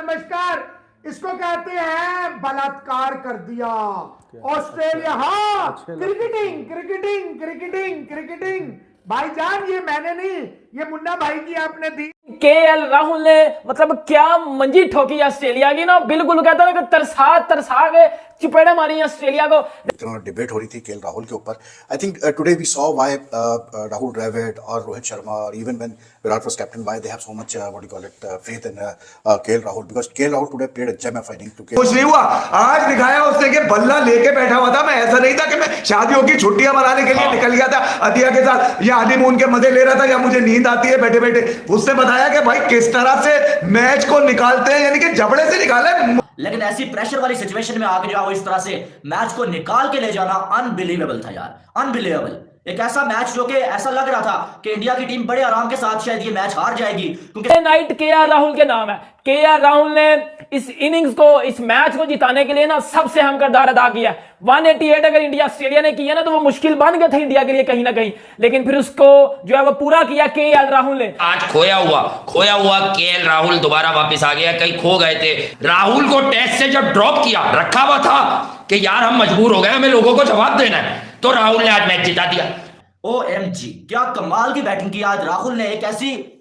नमस्कार। इसको कहते हैं बलात्कार कर दिया ऑस्ट्रेलिया। हाँ, क्रिकेटिंग क्रिकेटिंग क्रिकेटिंग क्रिकेटिंग भाईजान, ये मैंने नहीं, ये मुन्ना भाई की आपने दी। केएल राहुल ने मतलब क्या मंजी ठोकी ऑस्ट्रेलिया की ना, बिल्कुल कहता है कि तरसा तरसा के चपेड़े मारी ऑस्ट्रेलिया को। डिबेट हो रही थी केएल राहुल के ऊपर। I think today we saw why Rahul Dravid और रोहित शर्मा और even when Virat was captain why they have so much what you call it faith in KL Rahul, because KL Rahul today played एमएफ आई थिंक टू कुछ नहीं हुआ। आज दिखाया उसने कि बल्ला लेके बैठा हुआ था। मैं ऐसा नहीं था कि मैं शादियों की छुट्टियां मनाने के लिए निकल गया था अतिया के साथ या हनीमून के मजे ले रहा था या मुझे नींद आती है बैठे बैठे। उसने बताया कि भाई किस तरह से मैच को निकालते हैं, यानी कि जबड़े से निकाले। लेकिन ऐसी प्रेशर वाली सिचुएशन में आके जाओ, इस तरह से मैच को निकाल के ले जाना अनबिलीवेबल था यार, अनबिलीवेबल। एक ऐसा मैच जो कि ऐसा लग रहा था कि इंडिया की टीम बड़े आराम के साथ शायद ये मैच हार जाएगी, क्योंकि नाइट केएल राहुल के नाम है। केएल राहुल ने इस इनिंग्स को, इस मैच को जिताने के लिए ना सबसे अहम किरदार अदा किया। 188 अगर इंडिया ऑस्ट्रेलिया ने किया ना तो वो मुश्किल बन गया था इंडिया के लिए कहीं ना कहीं, लेकिन फिर उसको जो है वो पूरा किया केएल राहुल ने। आज खोया हुआ केएल राहुल दोबारा वापस आ गया। कहीं खो गए थे। राहुल को टेस्ट से जब ड्रॉप किया, रखा हुआ था कि यार हम मजबूर हो गए, हमें लोगों को जवाब देना है, तो राहुल ने आज मैच जिता दिया। OMG क्या कमाल की बैटिंग की आज राहुल ने। एक ऐसी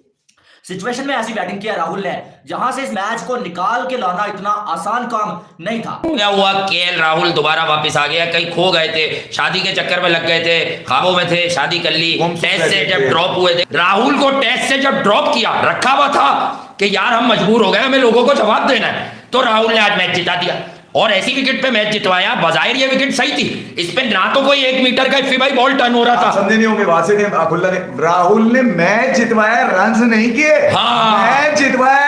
सिचुएशन में ऐसी बैटिंग किया राहुल ने जहां से इस मैच को निकाल के लाना इतना आसान काम नहीं था। क्या हुआ, केएल राहुल दोबारा वापस आ गया। कहीं खो गए थे, शादी के चक्कर में लग गए थे, ख्वाबों में थे, शादी कर ली, टेस्ट से जब ड्रॉप हुए थे। राहुल को टेस्ट से जब ड्रॉप किया, रखा हुआ था कि यार हम मजबूर हो गए, हमें लोगों को जवाब देना है, तो राहुल ने आज मैच जिता दिया और ऐसी विकेट पे मैच जितवाया। बजाय ये विकेट सही थी, इस पे ना तो कोई 1 मीटर का इफ्फी भाई बॉल टर्न हो रहा था। समझे नहीं होंगे वासिफ ने, अकुल्ला ने, राहुल ने मैच जितवाया, रन्स नहीं किए। हाँ, मैच जितवाया।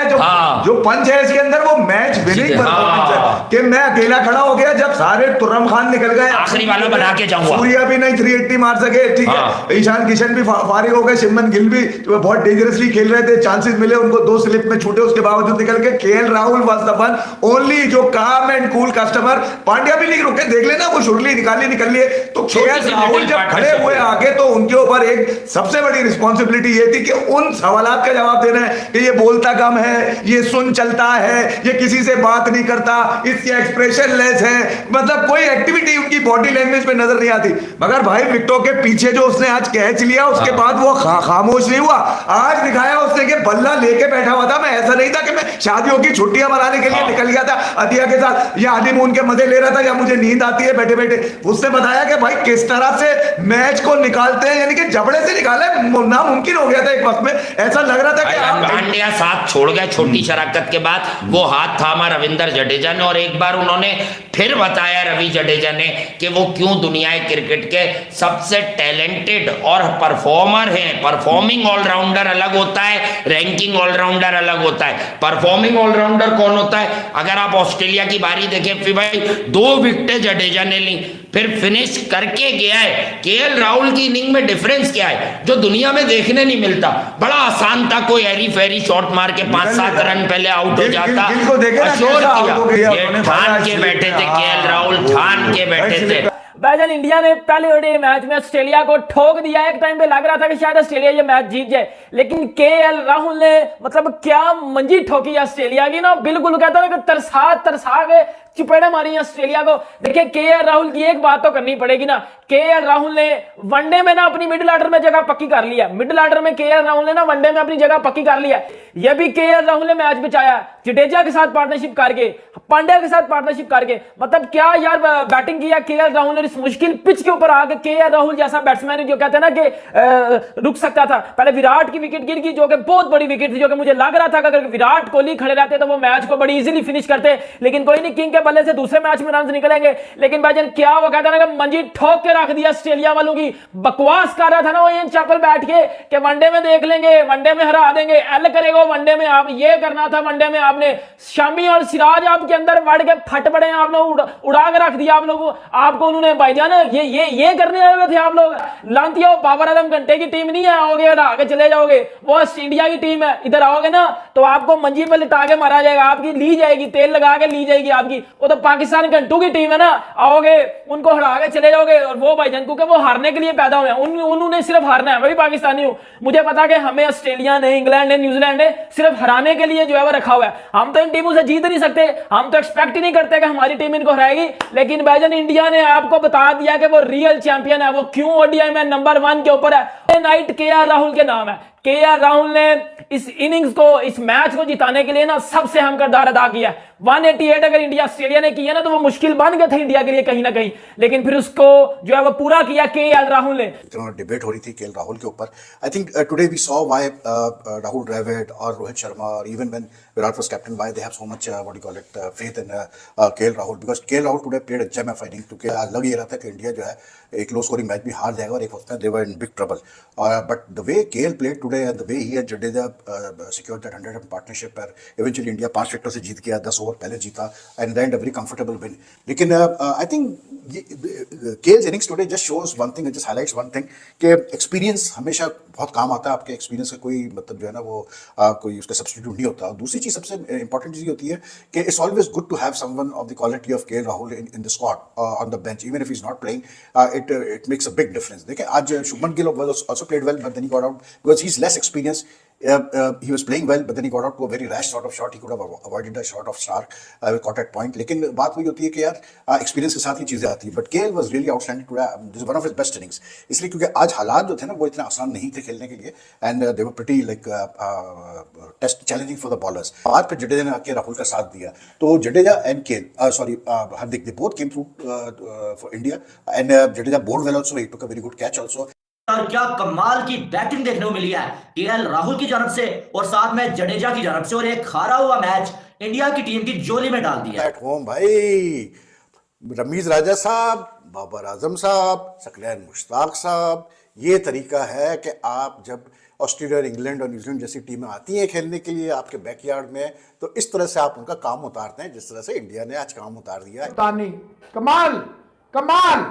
जो पंच है इसके अंदर वो मैच विनिंग परफॉर्मेंस है कि मैं अकेला खड़ा हो गया जब सारे तुर्रम खान निकल गए, आखिरी वाला बना के जाऊंगा। सूर्या भी नहीं 380 मार सके, ठीक है। ईशान किशन भी फारिग हो गए, शिमन गिल भी बहुत डेंजरसली खेल रहे थे, चांसेस मिले उनको, 2 स्लिप में छूटे, उसके बावजूद निकल के। KL Rahul was the one only जो काम एंड कूल कस्टमर। पांड्या भी नहीं रुके, देख लेना वो शुरली निकाल लिए। तो केएल राहुल जब खड़े हुए आगे तो उनके ऊपर एक सबसे बड़ी रिस्पॉन्सिबिलिटी ये थी कि उन सवालात का जवाब देना है कि ये बोलता कम है, ये सुन चलता है, ये किसी से बात नहीं करता, इसके एक्सप्रेशन लेस है, मतलब कोई एक्टिविटी उनकी बॉडी लैंग्वेज पे नजर नहीं आती। मगर भाई विकेटों के पीछे जो उसने आज कैच लिया उसके बाद वो खामोश नहीं हुआ। आज दिखाया उसने कि बल्ला लेके बैठा हुआ था। मैं ऐसा नहीं था कि मैं शादियों की छुट्टियां मनाने के लिए निकल गया था अतिया के साथ या हनीमून के मजे ले रहा था या मुझे नींद आती है बैठे बैठे। उसने बताया कि भाई किस तरह से मैच को निकालते हैं, यानी कि जबड़े से निकाले, नामुमकिन हो गया था एक वक्त में। ऐसा लग रहा था कि पांड्या साथ छोड़ गए छोटी शराकत के बाद। वो हाथ थामा रविंद्र जडेजा ने और एक बार उन्होंने फिर बताया रवि जडेजा ने कि वो क्यों दुनिया क्रिकेट के सबसे टैलेंटेड और परफॉर्मर हैं। परफॉर्मिंग ऑलराउंडर अलग होता है, रैंकिंग ऑलराउंडर अलग होता है। परफॉर्मिंग ऑलराउंडर कौन होता है? अगर आप ऑस्ट्रेलिया की बारी देखें, फिर भाई 2 विकेटें जडेजा ने ली, फिर फिनिश करके गया है। केएल राहुल की इनिंग में डिफरेंस क्या है जो दुनिया में देखने नहीं मिलता? बड़ा आसान था, कोई एरी फेरी शॉट मार के 5-7 रन पहले आउट हो जाता। अशोर किया, ये ठान के बैठे थे केएल राहुल, ठान के बैठे थे। भाईजान इंडिया ने पहले ओडीआई मैच में ऑस्ट्रेलिया को ठोक दिया। एक टाइम पे लग रहा था कि शायद ऑस्ट्रेलिया ये मैच जीत जाए, लेकिन केएल राहुल ने मतलब क्या मंजी ठोकी ऑस्ट्रेलिया की ना, बिल्कुल कहता है कि तरसा तरसा के चपेड़े मारी ऑस्ट्रेलिया को। देखिए केएल राहुल की एक बात तो करनी पड़ेगी ना, केएल राहुल ने वनडे में ना अपनी मिडिल ऑर्डर में जगह पक्की कर लिया। मिडिल ऑर्डर में केएल राहुल ने ना वनडे में अपनी जगह पक्की कर लिया। यह भी केएल राहुल ने मैच बचाया जडेजा के साथ पार्टनरशिप करके, पांड्या के साथ पार्टनरशिप करके। मतलब क्या यार बैटिंग किया केएल राहुल ने इस मुश्किल पिच के ऊपर आके। केएल राहुल जैसा बैट्समैन जो कहते हैं ना कि रुक सकता था। पहले विराट की विकेट गिर गई जो कि बहुत बड़ी विकेट थी, जो कि मुझे लग रहा था कि अगर विराट कोहली खड़े रहते तो वो मैच को बड़ी इजीली फिनिश करते, लेकिन कोई नहीं, किंग के बल्ले से दूसरे मैच में रन निकलेंगे। लेकिन भाईजान क्या वो कहता है ना कि मंजी ठोक के रख दिया ऑस्ट्रेलिया वालों की। बकवास कर रहा था ना वो इन चैपल बैठ के कि वनडे में देख लेंगे, वनडे में हरा देंगे, एल करेगा वनडे में। आप ये करना था वनडे में, आपने शामी और सिराज आपके अंदर बढ़ के फट पड़े, आपने उड़ा के रख दिया। आप लोगों आपको उन्होंने भाईजान, ये करने आए हुए थे आप लोग? लांती हो, बाबर आजम घंटे की टीम नहीं है, आओगे आगे चले जाओगे। वो इंडिया की टीम है, इधर आओगे ना तो आपको मंजी पे लिटा के मारा जाएगा, आपकी ली जाएगी, तेल लगा के ली जाएगी आपकी। वो तो पाकिस्तान घंटों की टीम है ना, आओगे उनको हरा के चले जाओगे। और वो भाईजान क्योंकि वो हारने के लिए पैदा हुए हैं, उन्होंने सिर्फ हारना है। मैं भी पाकिस्तानी हूं, मुझे पता कि हमें ऑस्ट्रेलिया ने, इंग्लैंड ने, न्यूजीलैंड ने सिर्फ हराने के लिए जो है वो रखा हुआ है। हम तो इन टीमों से जीत नहीं सकते, हम तो एक्सपेक्ट ही नहीं करते कि हमारी टीम इनको हराएगी। लेकिन भाईजान इंडिया ने आपको बता दिया कि वो रियल चैंपियन है। वो क्यों ओडीआई में नंबर 1 के ऊपर है? नाइट केएल राहुल के नाम है। केएल राहुल ने इस इनिंग्स को, इस मैच को जिताने के लिए ना सबसे अहम किरदार अदा किया। 188 अगर इंडिया ऑस्ट्रेलिया ने किया ना तो वो मुश्किल बन गया था इंडिया के लिए कहीं ना कहीं, लेकिन फिर उसको जो है वो पूरा किया केएल राहुल ने। डिबेट हो रही थी केएल राहुल के ऊपर। I think today we saw why Rahul Dravid और रोहित शर्मा और even when Virat was captain why they have so much what you call it faith in KL Rahul, because KL Rahul today played अच्छा मैच फाइटिंग, क्योंकि लग ये रहा था कि इंडिया जो है एक लो स्कोरिंग मैच भी हार जाएगा और एक वक्त में they were in big trouble. But the way KL played today and the way he and Jadeja secured that 100 partnership पर eventually इंडिया 5 विकेटों से जीत गया, 10 ओवर पहले जीता and then a very comfortable win। लेकिन I think KL's innings today just shows one thing, just highlights one thing कि experience हमेशा बहुत काम आता है। आपके एक्सपीरियंस का कोई मतलब जो है ना वो कोई उसका सब्स्टिट्यूट नहीं होता। और दूसरी चीज सबसे इंपॉर्टेंट चीज होती है कि it's always good to have someone of the quality of KL Rahul in the squad on the bench, even if he is not playing, it makes a big difference. देखिए आज Shubman Gill also played well, but then he got out because he's less experienced. He was playing well, but then he got out to a very rash sort of shot. He could have avoided a shot of Stark, caught at point. लेकिन बात वही होती है कि यार experience के साथ ही चीजें आती है। But KL was really outstanding today, this one of his best innings, इसलिए क्योंकि आज हालात जो थे ना वो इतने आसान नहीं थे खेलने के लिए, and they were pretty like test challenging for the bowlers. आज फिर जडेजा ने आके राहुल का साथ दिया, तो Jadeja and KL Hardik, they both came through for India, and Jadeja bowled well also, he took a very good catch also. और क्या कमाल की बैटिंग देखने को मिली है केएल राहुल की जानब से और साथ में जडेजा की जानब से, और एक हारा हुआ मैच इंडिया की टीम की झोली में डाल दिया। एट होम भाई, रमीज राजा साहब, बाबर आजम साहब, सकलैन मुश्ताक साहब, ये तरीका है कि आप जब ऑस्ट्रेलिया, इंग्लैंड और न्यूजीलैंड जैसी टीमें आती हैं खेलने के लिए आपके बैकयार्ड में, तो इस तरह से आप उनका काम उतारते हैं, जिस तरह से इंडिया ने आज काम उतार दिया है। कमाल कमाल।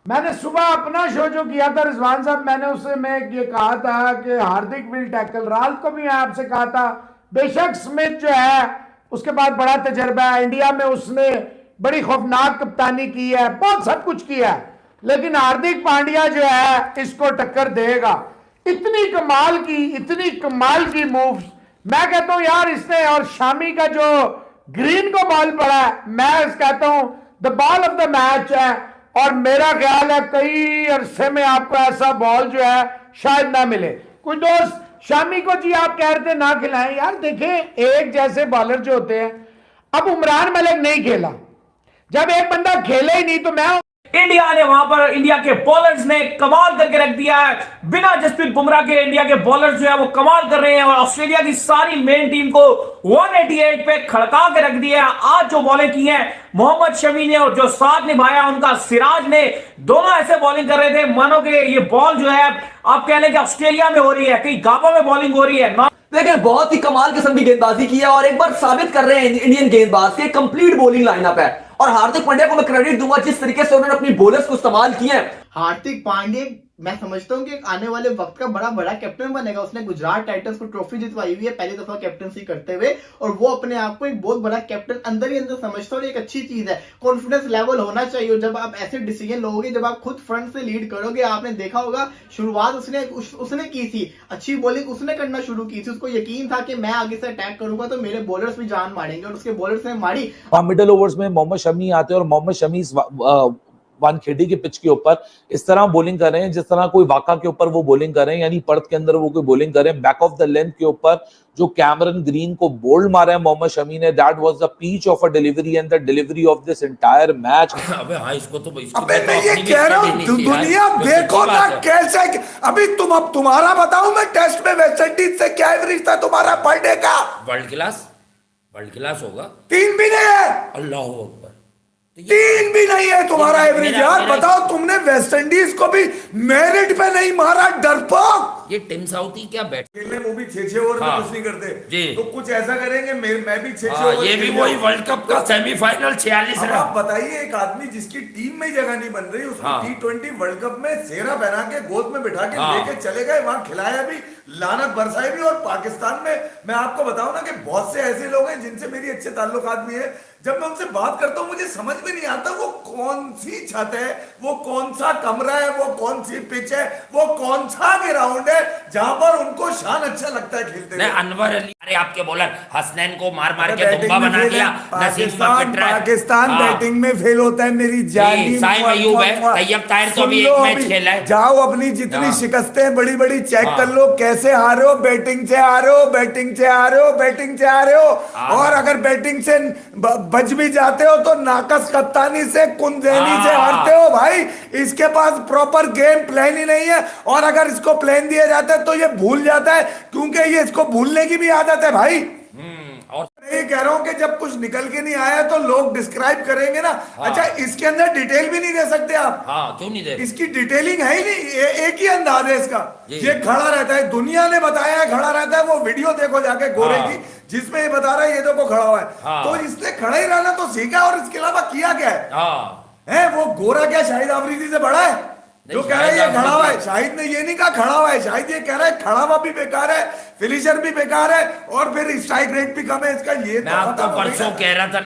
मैंने सुबह अपना शो जो किया था रिजवान साहब, मैंने उससे मैं ये कहा था कि हार्दिक विल टैकल। रात को भी आपसे कहा था, बेशक स्मिथ जो है उसके बाद बड़ा तजर्बा है, इंडिया में उसने बड़ी खौफनाक कप्तानी की है, बहुत सब कुछ किया है, लेकिन हार्दिक पांड्या जो है इसको टक्कर देगा। इतनी कमाल की मूव्स, मैं कहता हूं यार इसने, और शामी का जो ग्रीन को बॉल पड़ा है, मैं कहता हूं the ball of the match है। और मेरा ख्याल है कई अरसे में आपको ऐसा बॉल जो है शायद ना मिले। कुछ दोस्त शामी को जी आप कह रहे थे ना खिलाएं, यार देखें एक जैसे बॉलर जो होते हैं, अब उमरान मलिक नहीं खेला, जब एक बंदा खेले ही नहीं तो मैं इंडिया ने वहां पर, इंडिया के बॉलर्स ने कमाल करके रख दिया है। बिना जसप्रीत बुमराह के इंडिया के बॉलर्स जो है वो कमाल कर रहे हैं, और ऑस्ट्रेलिया की सारी मेन टीम को 188 पे खड़का के रख दिया है। आज जो बॉलिंग की है मोहम्मद शमी ने और जो साथ निभाया उनका सिराज ने, दोनों ऐसे बॉलिंग कर रहे थे मानो कि ये बॉल जो है आप कह लें कि ऑस्ट्रेलिया में हो रही है, कहीं गाबा में बॉलिंग हो रही है। लेकिन बहुत ही कमाल किस्म की गेंदबाजी की है, और एक बार साबित कर रहे हैं इंडियन गेंदबाज के कंप्लीट बॉलिंग लाइनअप है। और हार्दिक पांड्या को मैं क्रेडिट दूंगा जिस तरीके से उन्होंने अपनी बॉलर्स को इस्तेमाल किए हैं। हार्दिक पांड्या मैं समझता हूं कि आने वाले वक्त का बड़ा बड़ा कैप्टन बनेगा। उसने गुजरात टाइटंस को ट्रॉफी जितवाई हुई है पहली दफा कैप्टनसी करते हुए, और वो अपने आप को एक बहुत बड़ा कैप्टन अंदर ही अंदर समझता है। और एक अच्छी चीज है, कॉन्फिडेंस लेवल होना चाहिए जब आप ऐसे डिसीजन लोगे, जब आप खुद फ्रंट से लीड करोगे। आपने देखा होगा शुरुआत उसने की थी, अच्छी बॉलिंग उसने करना शुरू की थी, उसको यकीन था कि मैं आगे से अटैक करूंगा तो मेरे बॉलर्स भी जान मारेंगे, और उसके बॉलर्स ने मारी। मिडिल ओवर्स में मोहम्मद शमी आते हैं और मोहम्मद शमी वानखेड़े के पिच के ऊपर इस तरह बॉलिंग कर रहे हैं जिस तरह कोई वाका के ऊपर वो बॉलिंग कर रहे हैं, यानी पर्थ के अंदर वो कोई बॉलिंग कर रहे हैं। बैक ऑफ द लेंथ के ऊपर जो कैमरन ग्रीन को बोल्ड मारा है मोहम्मद शमी ने, that was the peach of a delivery and the delivery of this entire match. अबे हाँ, इसको तो अबे मैं ये कह रहा हूँ दुनिया देखो ना कैसे। अभी अब तुम्हारा बताऊं मैं, टेस्ट में वेस्ट इंडीज से क्या एवरेज था तुम्हारा पर डे का? वर्ल्ड क्लास होगा। 3 भी नहीं है, अल्लाह अकबर, 3 भी नहीं है तुम्हारा एवरेज। यार बताओ, तुमने वेस्ट इंडीज को भी मेरिट पे नहीं मारा, डरपोक। ये टिम साउथी क्या बैठ खेलने वो भी 6-6 ओवर में हाँ। कुछ नहीं करते जी। तो कुछ ऐसा करेंगे मैं भी 6-6 हाँ, ओवर ये भी खेल वही जाऊं। वर्ल्ड कप का सेमीफाइनल 46 अब रन। आप बताइए एक आदमी जिसकी टीम में जगह नहीं बन रही उसको हाँ। T20 वर्ल्ड कप में सेहरा पहना के गोद में बिठा के हाँ। लेके चले गए, वहां खिलाया भी, लानत बरसाई भी। और पाकिस्तान में मैं आपको बताऊं ना कि बहुत से ऐसे लोग हैं जिनसे मेरी अच्छे ताल्लुकात भी है, जब मैं उनसे बात करता हूं मुझे समझ में नहीं आता वो कौन सी छत है, वो कौन सा कमरा है, वो कौन सी पिच है, वो कौन सा ग्राउंड है जहां पर उनको शान अच्छा लगता है खेलते नहीं, हुए। अनवर अली अरे आपके बॉलर हसनैन को मार मार के बैटिंग दुम्बा में बना फेल दिया। है। नसीम पाकिस्तान बैटिंग में फेल होता है मेरी जानी। साइम अयूब है, तैयब ताहिर तो अभी एक मैच खेला है। जाओ अपनी जितनी हाँ। शिकस्तें बड़ी बड़ी चेक हाँ। कर लो, कैसे हारे हो, बैटिंग से हारे हो, बैटिंग से हारे हो, बैटिंग से हारे हो। और अगर बैटिंग से बच भी जाते हो तो नाकस कप्तानी से, कुंदेनी से हारते हो भाई। इसके पास प्रॉपर गेम प्लान ही नहीं है, और अगर इसको प्लान दिया जाता है तो ये भूल जाता है, क्योंकि ये इसको भूलने की भी आदत है भाई। और मैं ये कह रहा हूं कि जब कुछ निकल के नहीं आया तो लोग डिस्क्राइब करेंगे ना। अच्छा, इसके अंदर डिटेल भी नहीं दे सकते आप? हाँ, क्यों नहीं दे? इसकी डिटेलिंग है ही नहीं, एक ही अंदाज है इसका। जी। ये खड़ा रहता है, दुनिया ने बताया है खड़ा रहता है। वो वीडियो देखो जाके गोरे हाँ। की, जिसमें ये बता रहा है ये देखो खड़ा हुआ है। हाँ। तो इसने खड़ा ही रहना तो सीखा, और इसके अलावा किया क्या है? हाँ, वो गोरा क्या शाहिद आफरीदी से बड़ा है जो नहीं, कह रहा है ये शाहिद खड़ा हुआ है? आफरीदी- शाहिद ने ये नहीं कहा खड़ा हुआ है, शाहिद ये कह रहा है खड़ा हुआ भी बेकार है, फिनिशर भी बेकार है, और फिर स्ट्राइक रेट भी कम है इसका। ये मैं तो आपको खत्म हो गई परसों ना। कह रहा था